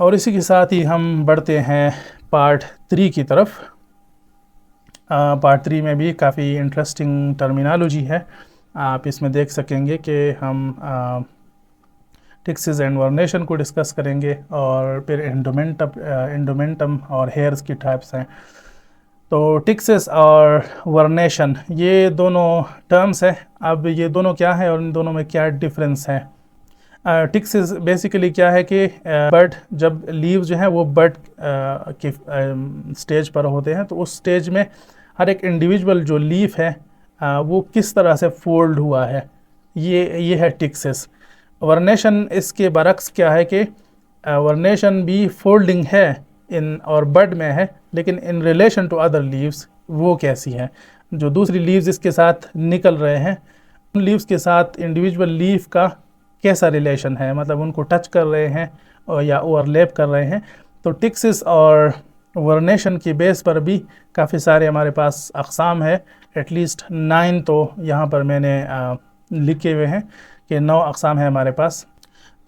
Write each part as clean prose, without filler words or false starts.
और इसी के साथ ही हम बढ़ते हैं पार्ट 3 की तरफ। पार्ट 3 में भी काफ़ी इंटरेस्टिंग टर्मिनोलॉजी है। आप इसमें देख सकेंगे कि हम टिक्सेस एंड वर्नेशन को डिस्कस करेंगे और फिर इंडोमेंटम और हेयर्स की टाइप्स हैं। तो टिक्सेस और वर्नेशन ये दोनों टर्म्स हैं। अब ये दोनों क्या है और इन दोनों में क्या डिफरेंस है। टिक्सेस बेसिकली क्या है कि बर्ड जब लीव जो है वो बर्ड के स्टेज पर होते हैं, तो उस स्टेज में हर एक इंडिविजुअल जो लीफ है वो किस तरह से फोल्ड हुआ है, ये है टिक्सेस। वर्नेशन इसके बरक्स क्या है कि वर्नेशन भी फोल्डिंग है इन और बड में है, लेकिन in relation to other leaves वो कैसी है। जो दूसरी लीव्स इसके साथ निकल रहे हैं, उन लीव्स के साथ इंडिविजुअल लीफ का कैसा रिलेशन है, मतलब उनको टच कर रहे हैं और या ओवरलैप कर रहे हैं। तो टिक्सेस और वर्नेशन की बेस पर भी काफ़ी सारे हमारे पास अक़साम है। एटलीस्ट 9 तो यहाँ पर मैंने लिखे हुए हैं कि 9 अक़साम है हमारे पास।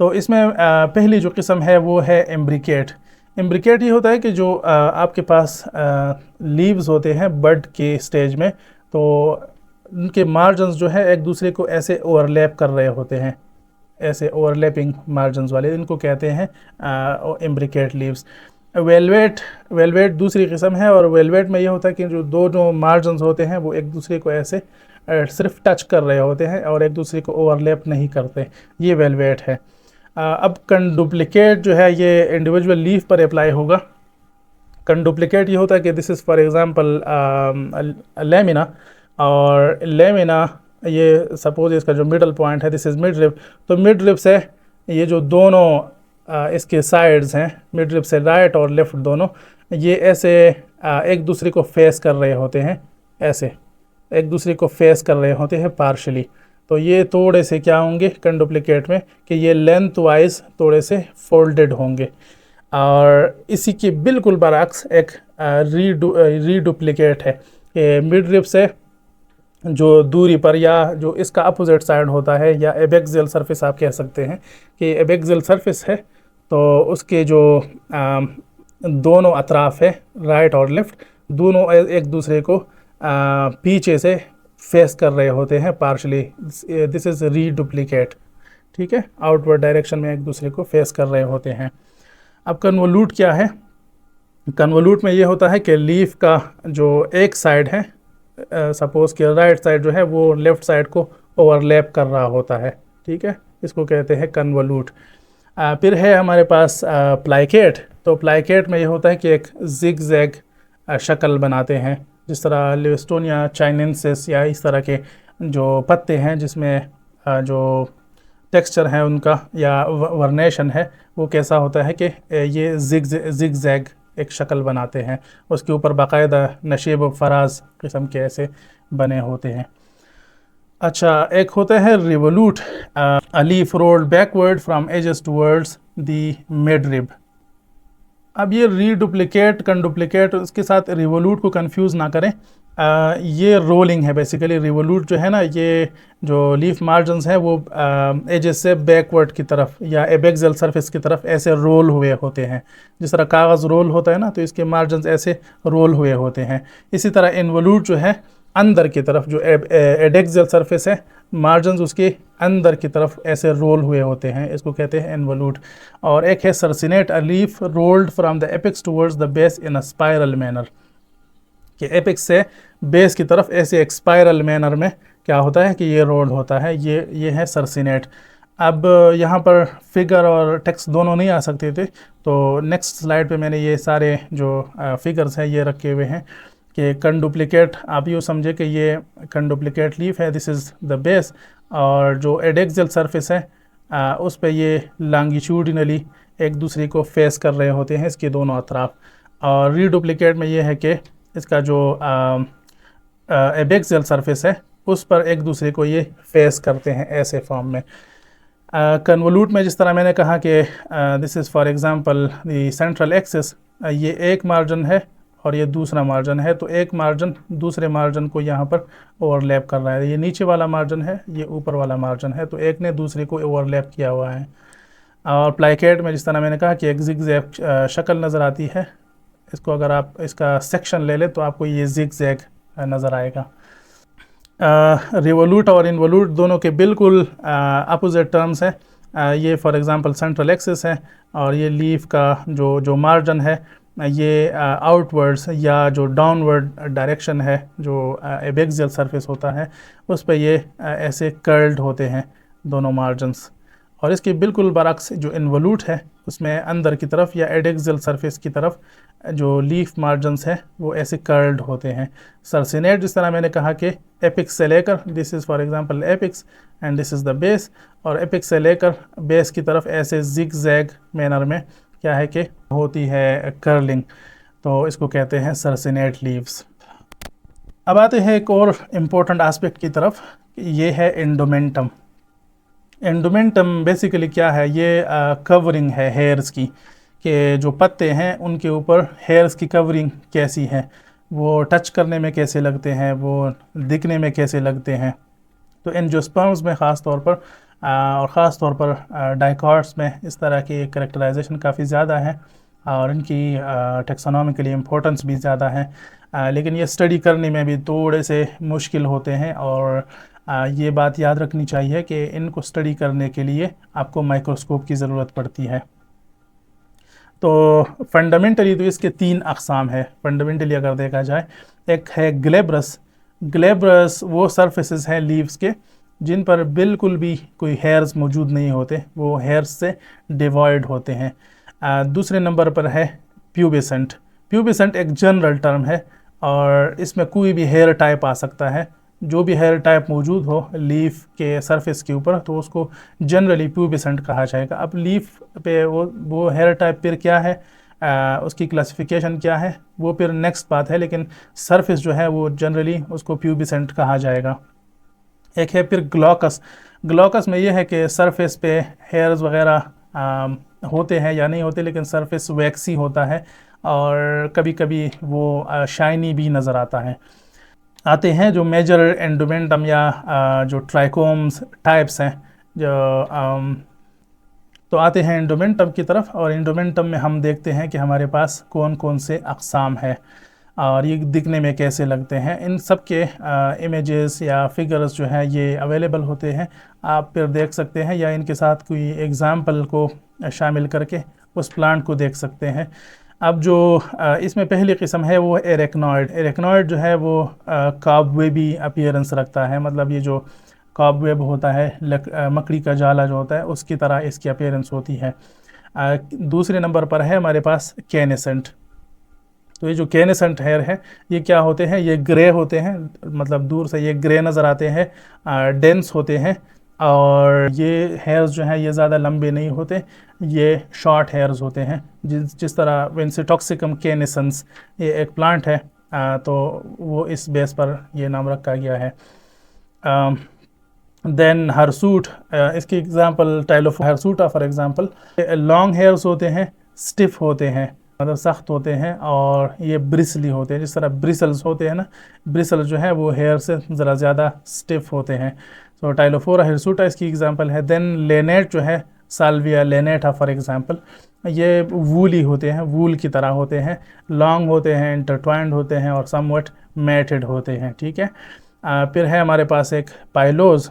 तो इसमें पहली जो किस्म है वो है एम्ब्रिकेट। एम्ब्रिकेट ये होता है कि जो आपके पास लीव्स होते हैं बड के स्टेज में, तो उनके मार्जिन्स जो है एक दूसरे को ऐसे ओवरलैप कर रहे होते हैं, ऐसे ओवरलैपिंग मार्जिन्स वाले, इनको कहते हैं एम्ब्रिकेट लीव्स। वेलवेट दूसरी किस्म है, और वेलवेट में ये होता है कि जो दोनों मार्जिन्स होते हैं वो एक दूसरे को ऐसे सिर्फ टच कर रहे होते हैं और एक दूसरे को ओवरलैप नहीं करते, ये वेलवेट है। अब कंडुप्लिकेट जो है ये इंडिविजुअल लीफ पर अप्लाई होगा। कंडुप्लिकेट ये होता है कि this is for example lamina, और लेमिना ये सपोज इसका जो मिडल पॉइंट है दिस इज़ मिड रिब, तो मिड रिब से ये जो दोनों इसके साइड्स हैं, मिड रिब से राइट और लेफ़्ट दोनों, ये ऐसे एक दूसरे को फेस कर रहे होते हैं, ऐसे एक दूसरे को फेस कर रहे होते हैं पार्शली। तो ये थोड़े से क्या होंगे कंडुप्लिकेट में कि ये लेंथ वाइज थोड़े से फोल्डेड होंगे। और इसी के बिल्कुल बरअक्स एक रीडुप्लिकेट है कि मिड रिब से जो दूरी पर या जो इसका अपोजिट साइड होता है, या एबेक्सियल सरफेस आप कह सकते हैं कि एबेक्सियल सरफेस है, तो उसके जो दोनों अतराफ है राइट और लेफ़्ट, दोनों एक दूसरे को पीछे से फेस कर रहे होते हैं पार्शली। दिस इज़ रीडुप्लिकेट, ठीक है, आउटवर्ड डायरेक्शन में एक दूसरे को फेस कर रहे होते हैं। अब कन्वोल्यूट क्या है। कन्वोल्यूट में ये होता है कि लीफ का जो एक साइड है, सपोज़ कि राइट साइड जो है वो लेफ़्ट साइड को ओवरलैप कर रहा होता है, ठीक है, इसको कहते हैं कन्वोल्यूट। फिर है हमारे पास प्लाइकेट। तो प्लाइकेट में ये होता है कि एक जिग जैग शक्ल बनाते हैं, जिस तरह लिविस्टोनिया चाइनेंसिस या इस तरह के जो पत्ते हैं जिसमें जो टेक्सचर है उनका या वर्नेशन है वो कैसा होता है कि ये जिग जैग एक शक्ल बनाते हैं, उसके ऊपर बाकायदा नशीब फराज किस्म के ऐसे बने होते हैं। अच्छा, एक होता है revolute, a leaf rolled backward from edges towards the midrib. अब ये रीडुप्लिकेट कंडुप्लिकेट उसके साथ रिवोल्यूट को कंफ्यूज ना करें। ये रोलिंग है बेसिकली। रिवोल्यूट जो है ना, ये जो लीफ मार्जिन्स हैं वो एजेस से बैकवर्ड की तरफ या एबेक्सियल सरफेस की तरफ ऐसे रोल हुए होते हैं। जिस तरह कागज़ रोल होता है ना, तो इसके मार्जिन्स ऐसे रोल हुए होते हैं। इसी तरह इन्वोल्यूट जो है अंदर की तरफ, जो एडेक्सियल सरफेस है, मार्जिन्स उसके अंदर की तरफ ऐसे रोल हुए होते हैं, इसको कहते हैं इन्वोल्यूट। और एक है circinate, a leaf rolled from the apex towards the base in a spiral manner, कि एपेक्स से बेस की तरफ ऐसे एक स्पाइरल मैनर में क्या होता है कि ये रोल होता है, ये है सर्सिनेट। अब यहाँ पर फिगर और टेक्स्ट दोनों नहीं आ सकते थे, तो नेक्स्ट स्लाइड पे मैंने ये सारे जो फिगर्स हैं ये रखे हुए हैं कि कंडुप्लिकेट आप यूँ समझे कि ये कंडुप्लिकेट लीफ है, दिस इज़ द बेस, और जो एडेक्सियल सरफेस है उस पे ये लॉन्गिट्यूडिनली एक दूसरे को फेस कर रहे होते हैं इसके दोनों अतराफ। और रीडुप्लिकेट में ये है कि इसका जो एबेक्सियल सरफेस है उस पर एक दूसरे को ये फेस करते हैं ऐसे फॉर्म में। कन्वोल्यूट में जिस तरह मैंने कहा कि this is for example the central axis, ये एक मार्जिन है और ये दूसरा मार्जिन है, तो एक मार्जिन दूसरे मार्जिन को यहाँ पर ओवरलैप कर रहा है। ये नीचे वाला मार्जिन है, ये ऊपर वाला मार्जिन है, तो एक ने दूसरे को ओवरलैप किया हुआ है। और प्लाइकेट में जिस तरह मैंने कहा कि एक जिग-जैग शक्ल नज़र आती है, इसको अगर आप इसका सेक्शन ले लें तो आपको ये जिग-जैग नज़र आएगा। रिवोल्यूट और इनवोल्यूट दोनों के बिल्कुल अपोजिट टर्म्स हैं। ये फॉर एग्जांपल सेंट्रल एक्सिस है और ये लीफ का जो मार्जिन है ये आउटवर्ड्स या जो डाउनवर्ड डायरेक्शन है, जो एबेक्सियल सरफेस होता है उस पर ये ऐसे कर्ल्ड होते हैं दोनों मार्जिन्स। और इसके बिल्कुल बरक्स जो इनवोल्यूट है उसमें अंदर की तरफ या एडेक्सियल सरफेस की तरफ जो लीफ मार्जिन्स हैं वो ऐसे कर्ल्ड होते हैं। सर्सिनेट जिस तरह मैंने कहा कि एपिक्स से लेकर, this is for example apex and this is the base, और एपिक्स से लेकर बेस की तरफ ऐसे जिग जैग मैनर में क्या है कि होती है कर्लिंग, तो इसको कहते हैं सर्सिनेट लीव्स। अब आते हैं एक और इम्पोर्टेंट एस्पेक्ट की तरफ, ये है एंडोमेंटम। एंडोमेंटम बेसिकली क्या है, ये कवरिंग है हेयर्स की, कि जो पत्ते हैं उनके ऊपर हेयर्स की कवरिंग कैसी है, वो टच करने में कैसे लगते हैं, वो दिखने में कैसे लगते हैं। तो एंजियोस्पर्म्स में ख़ास तौर पर और ख़ास तौर पर डाइकॉट्स में इस तरह की कैरेक्टराइजेशन काफ़ी ज़्यादा है और इनकी टेक्सोनॉमिकली इम्पोर्टेंस भी ज़्यादा है, लेकिन ये स्टडी करने में भी थोड़े से मुश्किल होते हैं। और ये बात याद रखनी चाहिए कि इनको स्टडी करने के लिए आपको माइक्रोस्कोप की ज़रूरत पड़ती है। तो फंडामेंटली तो इसके 3 अक़साम है फंडामेंटली अगर देखा जाए। एक है ग्लेब्रस। ग्लेब्रस वो सरफेसेस हैं लीव्स के जिन पर बिल्कुल भी कोई हेयर्स मौजूद नहीं होते, वो हेयर्स से डिवॉइड होते हैं। दूसरे नंबर पर है प्यूबिसेंट। प्यूबिसेंट एक जनरल टर्म है और इसमें कोई भी हेयर टाइप आ सकता है। जो भी हेयर टाइप मौजूद हो लीफ के सरफेस के ऊपर तो उसको जनरली प्यूबिसेंट कहा जाएगा। अब लीफ पे वो हेयर टाइप फिर क्या है, उसकी क्लासिफिकेशन क्या है, वो फिर नेक्स्ट बात है, लेकिन सरफेस जो है वो जनरली उसको प्यूबिसेंट कहा जाएगा। एक है फिर ग्लॉकस। ग्लॉकस में ये है कि सरफेस पे हेयर्स वगैरह होते हैं या नहीं होते, लेकिन सरफेस वैक्सी होता है और कभी कभी वो शाइनी भी नज़र आता है। आते हैं जो मेजर एंडोमेंटम या जो ट्राइकोम्स टाइप्स हैं, जो तो आते हैं एंडोमेंटम की तरफ। और एंडोमेंटम में हम देखते हैं कि हमारे पास कौन कौन से अक़साम है और ये दिखने में कैसे लगते हैं। इन सब के इमेजेस या फिगर्स जो है ये अवेलेबल होते हैं, आप फिर देख सकते हैं या इनके साथ कोई एग्ज़ाम्पल को शामिल करके उस प्लांट को देख सकते हैं। अब जो इसमें पहली किस्म है वो एरेक्नॉइड। एरेक्नॉइड जो है वो कॉबवेबी अपीयरेंस रखता है, मतलब ये जो कॉबवेब होता है मकड़ी का जाला जो होता है उसकी तरह इसकी अपीयरेंस होती है। दूसरे नंबर पर है हमारे पास कैनेसेंट। तो ये जो कैनेसेंट हेयर है ये क्या होते हैं, ये ग्रे होते हैं, मतलब दूर से ये ग्रे नज़र आते हैं, डेंस होते हैं और ये हेयर्स जो हैं ये ज़्यादा लंबे नहीं होते, ये शॉर्ट हेयर्स होते हैं। जिस तरह विंसिटॉक्सिकम कैनेसेंस ये एक प्लांट है, तो वो इस बेस पर ये नाम रखा गया है। देन हरसूट, इसकी example Tylophora hirsuta for example, long hairs होते हैं, स्टिफ होते हैं, मतलब सख्त होते हैं और ये ब्रिसली होते हैं। जिस तरह ब्रिसल्स होते हैं ना, ब्रिसल्स जो है वो हेयर से ज़रा ज़्यादा स्टिफ होते हैं। तो टाइलोफोरा हिरसूटा इसकी एग्जांपल है। देन लेनेट जो है, साल्विया लेनेटा फॉर एग्जांपल, ये वूली होते हैं, वूल की तरह होते हैं, लॉन्ग होते हैं, इंटरट्वाइंड होते हैं और समवट मैटेड होते हैं। ठीक है। फिर है हमारे पास एक पाइलोज।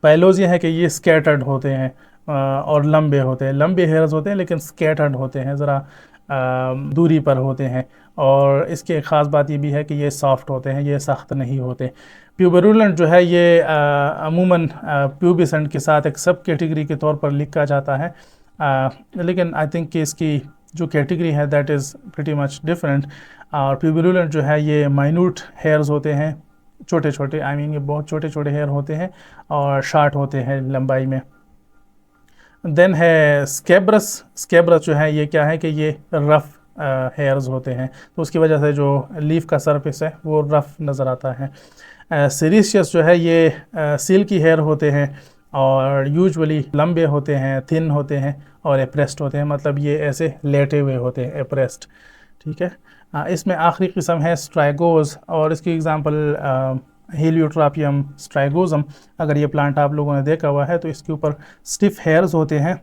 पाइलोज ये है कि ये स्कैटर्ड होते हैं और लंबे होते हैं, लंबे हेयर्स होते हैं लेकिन स्कैटर्ड होते हैं, ज़रा दूरी पर होते हैं। और इसकी एक ख़ास बात ये भी है कि ये सॉफ्ट होते हैं, ये सख्त नहीं होते। प्यूबेरुलेंट जो है ये अमूमन प्यूबिसेंट के साथ एक सब कैटेगरी के तौर पर लिखा जाता है, लेकिन आई थिंक कि इसकी जो कैटेगरी है that is pretty much different. और प्यूबेरुलेंट जो है ये माइन्यूट हेयर्स होते हैं, छोटे छोटे, आई मीन ये बहुत छोटे छोटे हेयर होते हैं और शार्ट होते हैं लंबाई में। देन है स्केब्रस। स्केब्रस जो है ये क्या है कि ये रफ़ हेयर्स होते हैं, तो उसकी वजह से जो लीफ का सरफेस है वो रफ़ नज़र आता है। सीरीशियस जो है ये सिल्की हेयर होते हैं और यूजुअली लंबे होते हैं, थिन होते हैं और एप्रेस्ड होते हैं, मतलब ये ऐसे लेटे हुए होते हैं, एप्रेस्ड। ठीक है। इसमें आखिरी किस्म है स्ट्राइगोज और इसकी एग्जांपल हेलियोट्रापियम स्ट्राइगोजम। अगर ये प्लांट आप लोगों ने देखा हुआ है तो इसके ऊपर स्टिफ हेयर्स होते हैं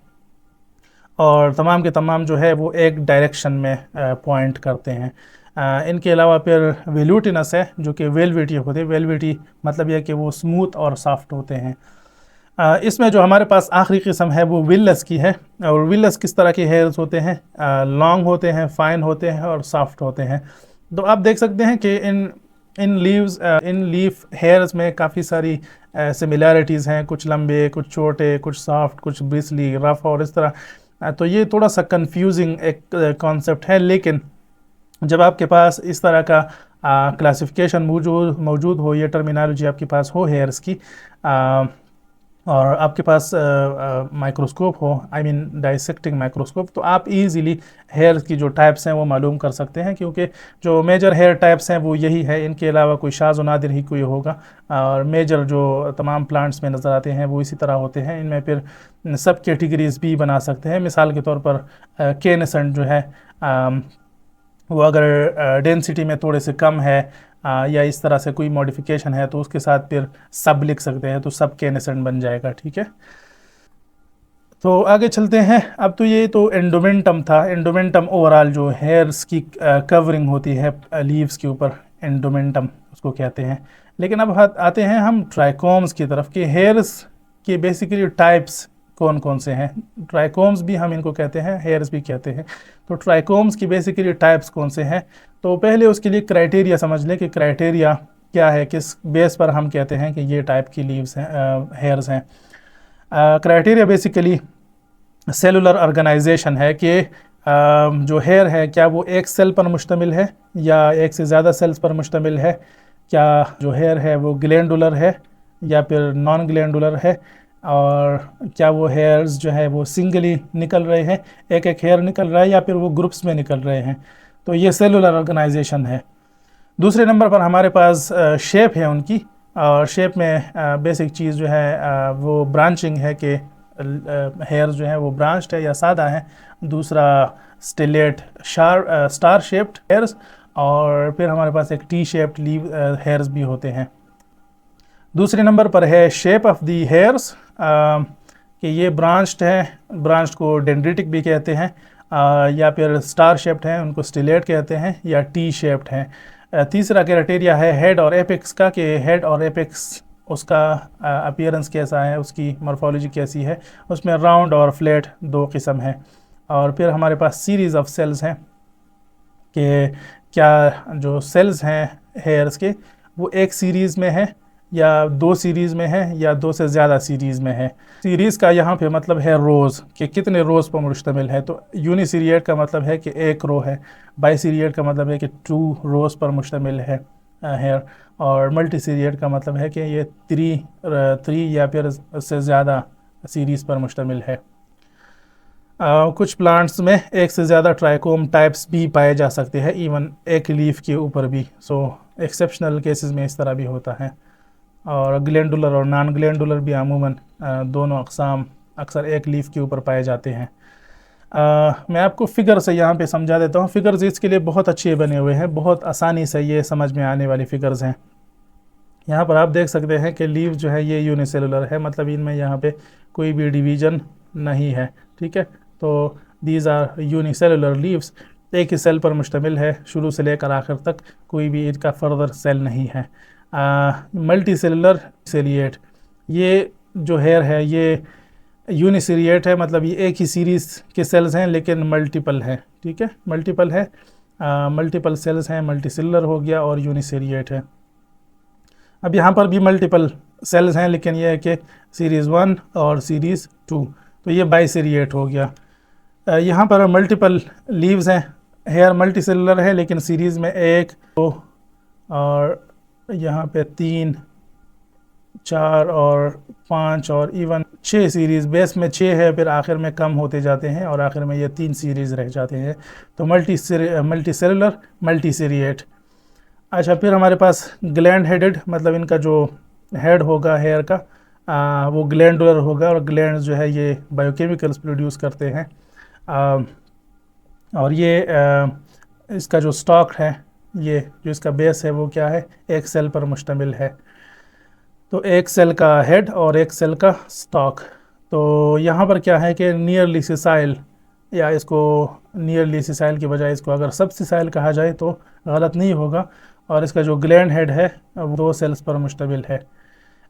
और तमाम के तमाम जो है वो एक डायरेक्शन में पॉइंट करते हैं। इनके अलावा फिर वेल्यूटिनस है जो कि वेलवेटी होते हैं। वेलवेटी मतलब यह कि वो स्मूथ और सॉफ्ट होते हैं। इसमें जो हमारे पास आखिरी किस्म है वो विलस की है। और विलस किस तरह के हेयर्स होते हैं? लॉन्ग होते हैं, फाइन होते हैं और सॉफ्ट होते हैं। तो आप देख सकते हैं कि इन लीफ हेयर्स में काफ़ी सारी सिमिलैरिटीज़ हैं, कुछ लंबे, कुछ छोटे, कुछ सॉफ्ट, कुछ ब्रिसली, रफ और इस तरह। तो ये थोड़ा सा कंफ्यूजिंग एक कॉन्सेप्ट है, लेकिन जब आपके पास इस तरह का क्लासिफिकेशन मौजूद हो, ये टर्मिनोलॉजी आपके पास हो हेयर्स की, और आपके पास माइक्रोस्कोप हो, आई मीन डाइसेक्टिंग माइक्रोस्कोप, तो आप इजीली हेयर की जो टाइप्स हैं वो मालूम कर सकते हैं, क्योंकि जो मेजर हेयर टाइप्स हैं वो यही है। इनके अलावा कोई शाज़ व नादिर ही कोई होगा। और मेजर जो तमाम प्लांट्स में नज़र आते हैं वो इसी तरह होते हैं। इनमें फिर सब कैटेगरीज भी बना सकते हैं। मिसाल के तौर पर केनेसेंट जो है वो अगर डेंसिटी में थोड़े से कम है या इस तरह से कोई मॉडिफिकेशन है तो उसके साथ फिर सब लिख सकते हैं, तो सब केनेसेंट बन जाएगा। ठीक है, तो आगे चलते हैं। अब तो ये तो एंडोमेंटम था। एंडोमेंटम ओवरऑल जो हेयर्स की कवरिंग होती है लीव्स के ऊपर, एंडोमेंटम उसको कहते हैं। लेकिन अब आते हैं हम ट्राइकोम्स की तरफ कि हेयर्स के बेसिकली टाइप्स कौन कौन से हैं। ट्राइकोम्स भी हम इनको कहते हैं, हेयर्स भी कहते हैं। तो ट्राइकोम्स की बेसिकली टाइप्स कौन से हैं? तो पहले उसके लिए क्राइटेरिया समझ लें कि क्राइटेरिया क्या है, किस बेस पर हम कहते हैं कि ये टाइप की लीव्स हैं, हेयर्स हैं। क्राइटेरिया बेसिकली सेलुलर ऑर्गेनाइजेशन है कि जो हेयर है क्या वो एक सेल पर मुश्तमिल है या एक से ज़्यादा सेल्स पर मुश्तमिल है। क्या जो हेयर है वो ग्लैंडुलर है या फिर नॉन ग्लैंडुलर है। और क्या वो हेयर्स जो है वो सिंगली निकल रहे हैं, एक एक हेयर निकल रहा है, या फिर वो ग्रुप्स में निकल रहे हैं। तो ये सेलुलर ऑर्गेनाइजेशन है। दूसरे नंबर पर हमारे पास शेप है उनकी। और शेप में बेसिक चीज़ जो है वो ब्रांचिंग है कि हेयर्स जो है वो ब्रांच्ड है या सादा है। दूसरा स्टेलेट स्टार शेप्ड हेयर्स, और फिर हमारे पास एक टी शेप्ड लीव हेयर्स भी होते हैं। दूसरे नंबर पर है शेप ऑफ दी हेयर्स कि ये ब्रांच्ड है, ब्रांच्ड को डेंड्रिटिक भी कहते हैं, या फिर स्टार शेप्ड हैं उनको स्टिलेट कहते हैं, या टी शेप्ड हैं। तीसरा क्राइटेरिया है हेड और एपेक्स का कि हेड और एपेक्स उसका अपीयरेंस कैसा है, उसकी मॉर्फोलॉजी कैसी है। उसमें राउंड और फ्लैट दो किस्म है। और फिर हमारे पास सीरीज़ ऑफ सेल्स हैं कि क्या जो सेल्स हैं हेयर्स के वो एक सीरीज़ में है या दो सीरीज़ में है या दो से ज़्यादा सीरीज़ में है। सीरीज़ का यहाँ पे मतलब है रोज़ कि कितने रोज़ पर मुश्तमिल है। तो यूनिसीरिएट का मतलब है कि एक रो है, बाईसीरिएट का मतलब है कि 2 रोज़ पर मुश्तमिल है हेयर, और मल्टीसीरिएट का मतलब है कि ये 3 या फिर उससे ज़्यादा सीरीज़ पर मुश्तमिल है। कुछ प्लांट्स में एक से ज़्यादा ट्राइकोम टाइप्स भी पाए जा सकते हैं, इवन एक लीफ के ऊपर भी। सो एक्सेप्शनल केसेस में इस तरह भी होता है। और ग्लैंडुलर और नॉन ग्लैंडुलर भी अमूमन दोनों अक़साम अक्सर एक लीफ के ऊपर पाए जाते हैं। मैं आपको फ़िगर से यहाँ पे समझा देता हूँ। फ़िगर्स इसके लिए बहुत अच्छे बने हुए हैं, बहुत आसानी से ये समझ में आने वाली फ़िगर्स हैं। यहाँ पर आप देख सकते हैं कि लीव जो है ये यूनिसेलुलर है, मतलब इनमें यहाँ पे कोई भी डिवीज़न नहीं है। ठीक है, तो दीज आर यूनिसेलुलर लीव्स, एक ही सेल पर मुश्तमिल है शुरू से लेकर आखिर तक, कोई भी इनका फर्दर सेल नहीं है। मल्टी सेलुलर सेलिएट, ये जो हेयर है ये यूनिसीरिएट है, मतलब ये एक ही सीरीज़ के सेल्स हैं लेकिन मल्टीपल है। ठीक है, मल्टीपल है, मल्टीपल सेल्स हैं, मल्टी सेलुलर हो गया और यूनिसीरिएट है। अब यहाँ पर भी मल्टीपल सेल्स हैं लेकिन ये है कि सीरीज़ 1 और सीरीज़ 2, तो ये बाईसीरिएट हो गया। यहाँ पर मल्टीपल लीव्स हैं, हेयर मल्टी सेलुलर है लेकिन सीरीज़ में 1, 2 और यहाँ पे 3, 4 और 5 और इवन 6 सीरीज़, बेस में 6 है, फिर आखिर में कम होते जाते हैं और आखिर में ये 3 सीरीज़ रह जाते हैं। तो मल्टी सेलुलर मल्टीसीरिएट। अच्छा, फिर हमारे पास ग्लैंड हेडेड, मतलब इनका जो हेड होगा हेयर का वो ग्लैंडुलर होगा, और ग्लैंड जो है ये बायोकेमिकल्स प्रोड्यूस करते हैं। और ये इसका जो स्टॉक है, ये जो इसका बेस है वो क्या है, एक सेल पर मुश्तमिल है। तो एक सेल का हेड और एक सेल का स्टॉक। तो यहाँ पर क्या है कि नियरली सिसाइल या इसको नियरली सिसाइल की बजाय इसको अगर सब सिसाइल कहा जाए तो गलत नहीं होगा। और इसका जो ग्लैंड हेड है वो 2 सेल्स पर मुश्तमिल है।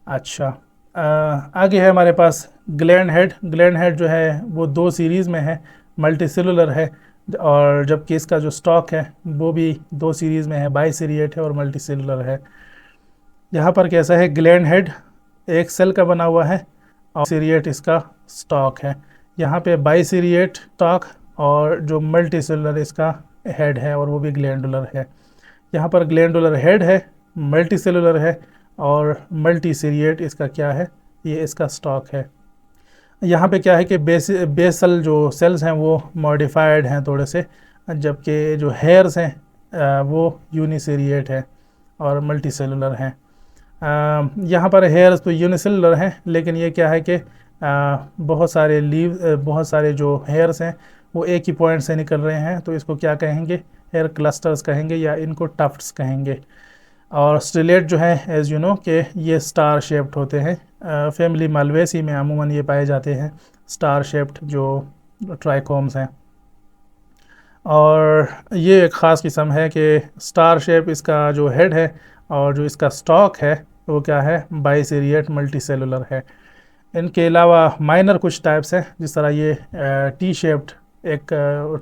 अच्छा, आगे है हमारे पास ग्लैंड हेड। ग्लैंड हेड जो है वो 2 सीरीज़ में है, मल्टी सेलुलर है, और जबकि इसका जो स्टॉक है वो भी 2 सीरीज़ में है, बाइसीरिएट है और मल्टी सेलुलर है। यहाँ पर कैसा है, ग्लैंड हेड एक सेल का बना हुआ है और सीरिएट इसका स्टॉक है। यहाँ पे बाइसीरिएट स्टॉक और जो मल्टी सेलुलर इसका हेड है और वो भी ग्लैंडुलर है। यहाँ पर ग्लैंडुलर हेड है, मल्टी सेलुलर है और मल्टी सीरिएट इसका क्या है, ये इसका स्टॉक है। यहाँ पे क्या है कि बेसल जो सेल्स हैं वो मॉडिफाइड हैं थोड़े से, जबकि जो हेयर्स हैं वो यूनिसेरिएट है और मल्टी सेलुलर हैं। यहाँ पर हेयर्स तो यूनिसेलुलर हैं, लेकिन ये क्या है कि बहुत सारे जो हेयर्स हैं वो एक ही पॉइंट से निकल रहे हैं, तो इसको क्या कहेंगे, हेयर क्लस्टर्स कहेंगे या इनको टफ्ट्स कहेंगे। और स्टिलेट जो है एज़ यू नो कि ये स्टार शेप्ड होते हैं। फैमिली मालवेसी में अमूमन ये पाए जाते हैं, स्टार शेप्ड जो ट्राइकोम्स हैं। और ये एक ख़ास किस्म है कि स्टार शेप इसका जो हेड है और जो इसका स्टॉक है वो क्या है, बाइसीरिएट मल्टी सेलुलर है। इनके अलावा माइनर कुछ टाइप्स हैं, जिस तरह ये टी शेप्ड एक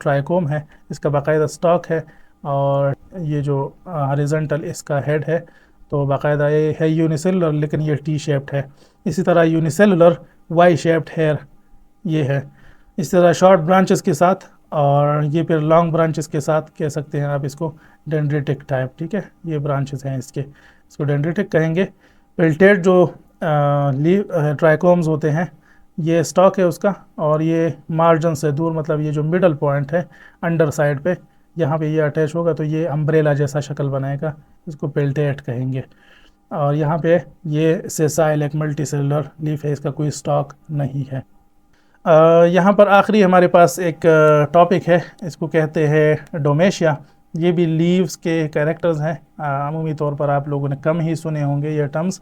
ट्राइकोम है, इसका बाकायदा स्टॉक है और ये जो हॉरिजॉन्टल इसका हेड है, तो बाकायदा ये है यूनिसेलुलर लेकिन ये टी शेप्ड है। इसी तरह यूनिसेलुलर वाई शेप्ड हेयर ये है। इसी तरह शॉर्ट ब्रांचेस के साथ और ये फिर लॉन्ग ब्रांचेस के साथ कह सकते हैं आप इसको डेंड्रिटिक टाइप। ठीक है, ये ब्रांचेस हैं इसको डेंड्रिटिक कहेंगे। पिल्टेड जो ट्राइकोम्स होते हैं ये स्टॉक है उसका, और ये मार्जिन से दूर, मतलब ये जो मिडल पॉइंट है अंडर साइड पे, यहाँ पे ये अटैच होगा तो ये अम्ब्रेला जैसा शक्ल बनाएगा, इसको पिल्टेट कहेंगे। और यहाँ पे ये सेसाइल एक मल्टी सेलुलर लीफ है, इसका कोई स्टॉक नहीं है। यहाँ पर आखिरी हमारे पास एक टॉपिक है, इसको कहते हैं डोमेशिया। ये भी लीव्स के कैरेक्टर्स हैं। अमूमी तौर पर आप लोगों ने कम ही सुने होंगे ये टर्म्स।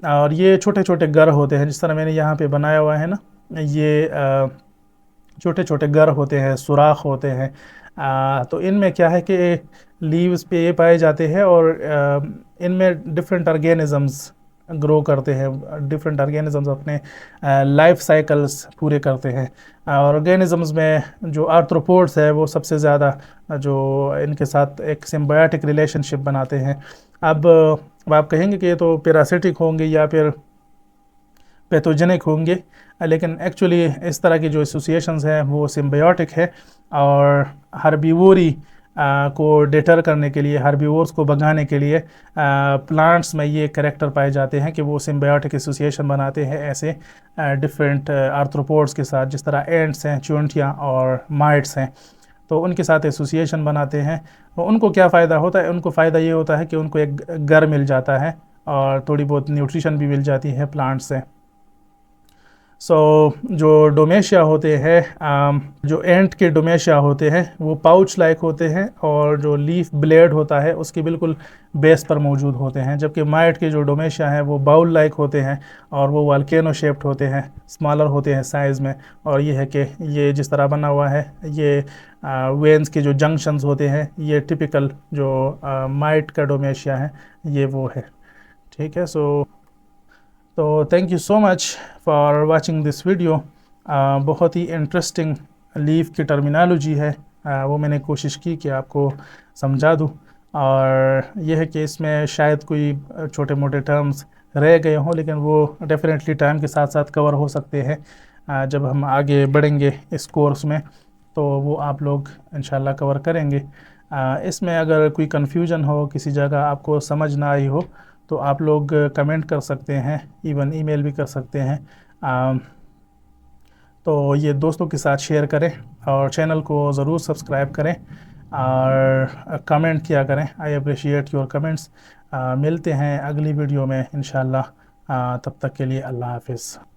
और ये छोटे छोटे गर होते हैं, जिस तरह मैंने यहाँ पे बनाया हुआ है ना, ये छोटे छोटे गर होते हैं, सुराख होते हैं। तो इनमें क्या है कि लीव्स पे ये पाए जाते हैं और इनमें डिफरेंट ऑर्गेनिजम्स ग्रो करते हैं। डिफरेंट ऑर्गेनिजम्स अपने लाइफ साइकिल्स पूरे करते हैं। और ऑर्गेनिजम्स में जो आर्थ्रोपोड्स है वो सबसे ज़्यादा जो इनके साथ एक सिम्बायोटिक रिलेशनशिप बनाते हैं। अब आप कहेंगे कि ये तो पैरासिटिक होंगे या फिर पैथोजेनिक होंगे, लेकिन एक्चुअली इस तरह की जो एसोसिएशंस हैं वो सिम्बायोटिक है। और हर्बीवोरी को डेटर करने के लिए, हर्बीवोर्स को भगाने के लिए प्लांट्स में ये कैरेक्टर पाए जाते हैं कि वो सिम्बायोटिक एसोसिएशन बनाते हैं ऐसे डिफरेंट आर्थ्रोपोड्स के साथ, जिस तरह एंट्स हैं, चूंटियाँ और माइट्स हैं, तो उनके साथ एसोसिएशन बनाते हैं। तो उनको क्या फ़ायदा होता है, उनको फ़ायदा ये होता है कि उनको एक घर मिल जाता है और थोड़ी बहुत न्यूट्रिशन भी मिल जाती है प्लांट से। जो डोमेशिया होते हैं, जो एंट के डोमेशिया होते हैं वो पाउच लाइक होते हैं और जो लीफ ब्लेड होता है उसके बिल्कुल बेस पर मौजूद होते हैं, जबकि माइट के जो डोमेशिया हैं वो बाउल लाइक होते हैं और वो वल्केनो शेप्ड होते हैं, स्मॉलर होते हैं साइज़ में। और ये है कि ये जिस तरह बना हुआ है, ये वेन्स के जो जंक्शंस होते हैं, ये टिपिकल जो माइट का डोमेशिया है ये वो है। ठीक है, तो thank you so much for watching this video. बहुत ही इंटरेस्टिंग लीफ की टर्मिनोलॉजी है, वो मैंने कोशिश की कि आपको समझा दूँ। और यह है कि इसमें शायद कोई छोटे मोटे टर्म्स रह गए हों, लेकिन वो डेफिनेटली टाइम के साथ साथ कवर हो सकते हैं। जब हम आगे बढ़ेंगे इस कोर्स में तो वो आप लोग इंशाल्लाह कवर करेंगे। इसमें अगर कोई कन्फ्यूजन हो, किसी जगह आपको समझ ना आई हो, तो आप लोग कमेंट कर सकते हैं, इवन ईमेल भी कर सकते हैं। तो ये दोस्तों के साथ शेयर करें और चैनल को ज़रूर सब्सक्राइब करें और कमेंट किया करें। I appreciate your comments. मिलते हैं अगली वीडियो में इंशाल्लाह। तब तक के लिए अल्लाह हाफिज़।